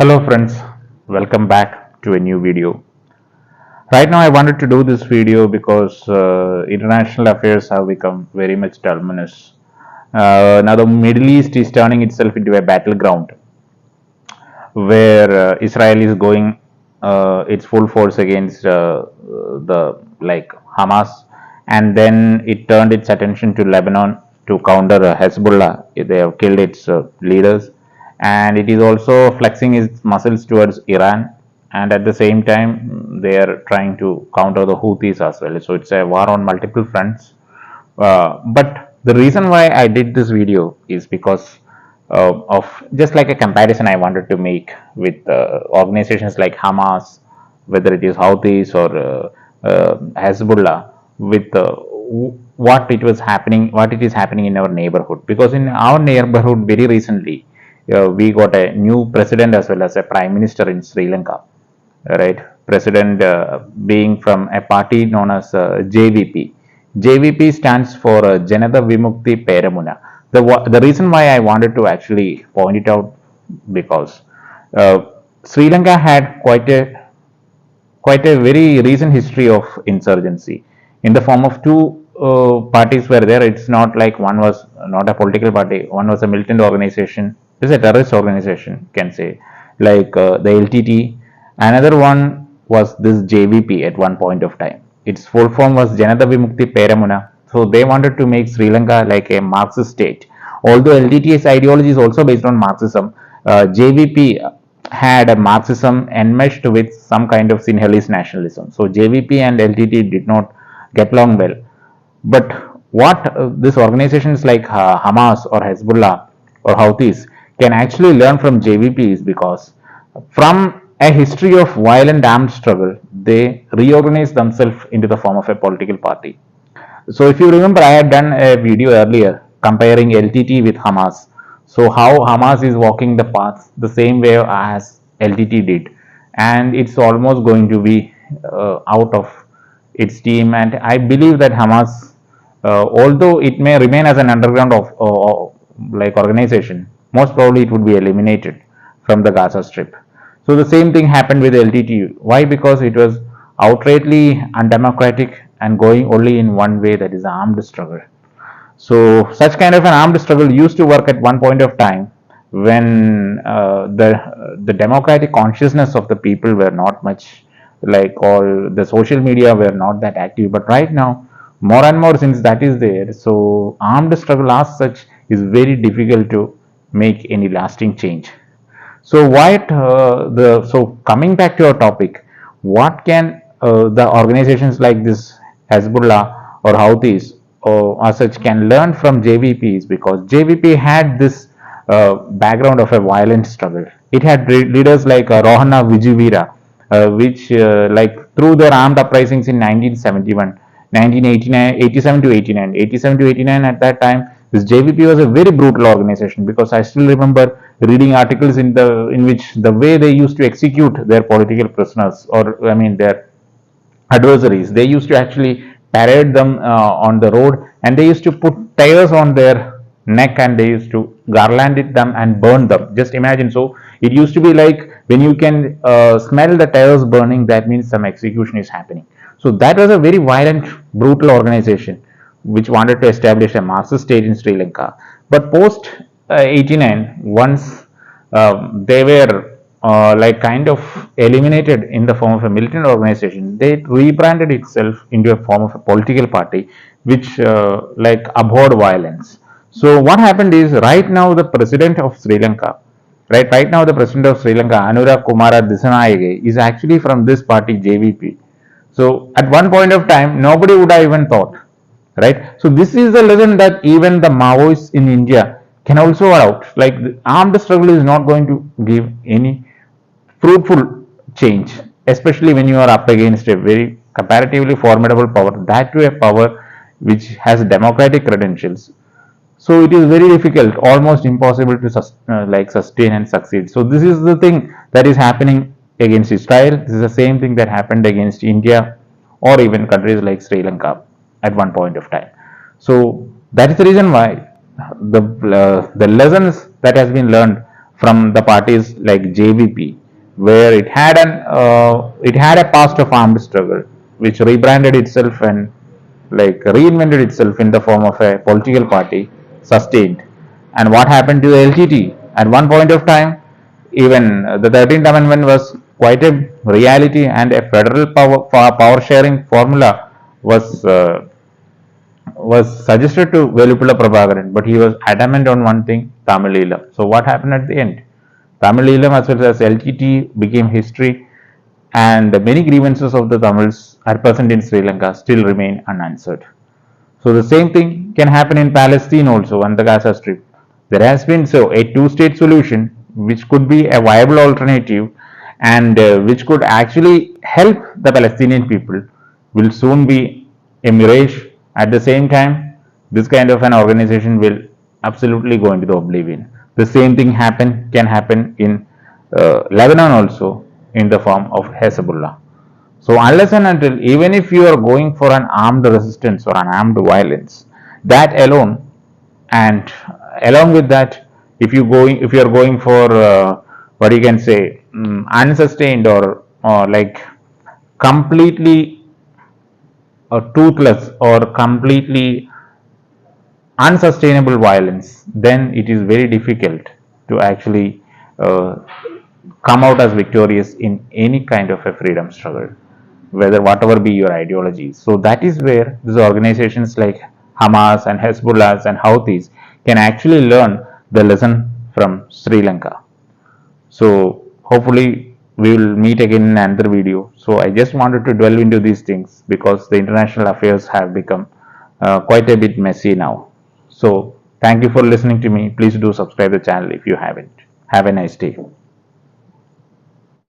Hello friends, welcome back to a new video. Right now I wanted to do this video because international affairs have become very much terminus. Now the Middle East is turning itself into a battleground where Israel is going its full force against the Hamas, and then it turned its attention to Lebanon to counter Hezbollah. They have killed its leaders, and it is also flexing its muscles towards Iran, and at the same time they are trying to counter the Houthis as well. So it's a war on multiple fronts. But the reason why I did this video is because of just like a comparison I wanted to make with organizations like Hamas, whether it is Houthis or Hezbollah, with what it was happening, what it is happening in our neighborhood. Because in our neighborhood, very recently, we got a new president as well as a prime minister in Sri Lanka, right? President being from a party known as JVP. JVP stands for Janata Vimukti Peramuna. The reason why I wanted to actually point it out because uh, Sri Lanka had quite a very recent history of insurgency in the form of two parties were there. It's not like one was not a political party, one was a militant organization, it's a terrorist organization, can say, like the LTT. Another one was this JVP at one point of time. Its full form was Janata Vimukti Peramuna. So they wanted to make Sri Lanka like a Marxist state. Although LTT's ideology is also based on Marxism, JVP had a Marxism enmeshed with some kind of Sinhalese nationalism. So JVP and LTT did not get along well. But what these organizations like Hamas or Hezbollah or Houthis can actually learn from JVP is because from a history of violent armed struggle, they reorganize themselves into the form of a political party. So if you remember, I had done a video earlier comparing LTT with Hamas. So how Hamas is walking the path the same way as LTT did, and it's almost going to be out of its team. And I believe that Hamas, although it may remain as an underground of like organization, most probably it would be eliminated from the Gaza Strip. So the same thing happened with LTT. Why? Because it was outrightly undemocratic and going only in one way, that is armed struggle. So such kind of an armed struggle used to work at one point of time when the democratic consciousness of the people were not much, like, all the social media were not that active. But right now, more and more, since that is there, so armed struggle as such is very difficult to make any lasting change. So what the so coming back to our topic, what can the organizations like this Hezbollah or Houthis or as such can learn from JVPs, because JVP had this background of a violent struggle. It had leaders like Rohana Vijivira, which like through their armed uprisings in 1971, 1989, 87 to 89, 87 to 89. At that time, this JVP was a very brutal organization, because I still remember reading articles in which the way they used to execute their political prisoners, or I mean their adversaries, they used to actually parade them on the road, and they used to put tires on their neck, and they used to garland it them and burn them. Just imagine. So it used to be like when you can smell the tires burning, that means some execution is happening. So that was a very violent, brutal organization which wanted to establish a Marxist state in Sri Lanka. But post 89, once they were like kind of eliminated in the form of a militant organization, they rebranded itself into a form of a political party which like abhorred violence. So what happened is, right now the president of Sri Lanka, right now the president of Sri Lanka, Anurag Kumara Dissanayake, is actually from this party JVP. So at one point of time, nobody would have even thought, right? So this is the lesson that even the Maoists in India can also out. Like, the armed struggle is not going to give any fruitful change, especially when you are up against a very comparatively formidable power, that to a power which has democratic credentials. So it is very difficult, almost impossible to like sustain and succeed. So this is the thing that is happening against Israel. This is the same thing that happened against India, or even countries like Sri Lanka at one point of time. So that is the reason why the lessons that has been learned from the parties like JVP, where it had a past of armed struggle, which rebranded itself and like reinvented itself in the form of a political party, sustained. And what happened to the LTT? At one point of time, even the 13th Amendment was quite a reality, and a federal power sharing formula was suggested to Velupula Prabhakaran, but he was adamant on one thing, Tamil Eelam. So what happened at the end? Tamil Eelam as well as LTT became history, and many grievances of the Tamils at present in Sri Lanka still remain unanswered. So the same thing can happen in Palestine also on the Gaza Strip. There has been a two-state solution which could be a viable alternative, and which could actually help the Palestinian people will soon be a mirage. At the same time, this kind of an organization will absolutely go into the oblivion. The same thing can happen in Lebanon also, in the form of Hezbollah. So unless and until, even if you are going for an armed resistance or an armed violence, that alone, and along with that, if you are going for what you can say, unsustained or like completely toothless or completely unsustainable violence, then it is very difficult to actually uh, come out as victorious in any kind of a freedom struggle, whether whatever be your ideologies. So that is where these organizations like Hamas and Hezbollah and Houthis can actually learn the lesson from Sri Lanka. So hopefully we will meet again in another video. So I just wanted to delve into these things because the international affairs have become quite a bit messy now. So thank you for listening to me. Please do subscribe the channel if you haven't. Have a nice day.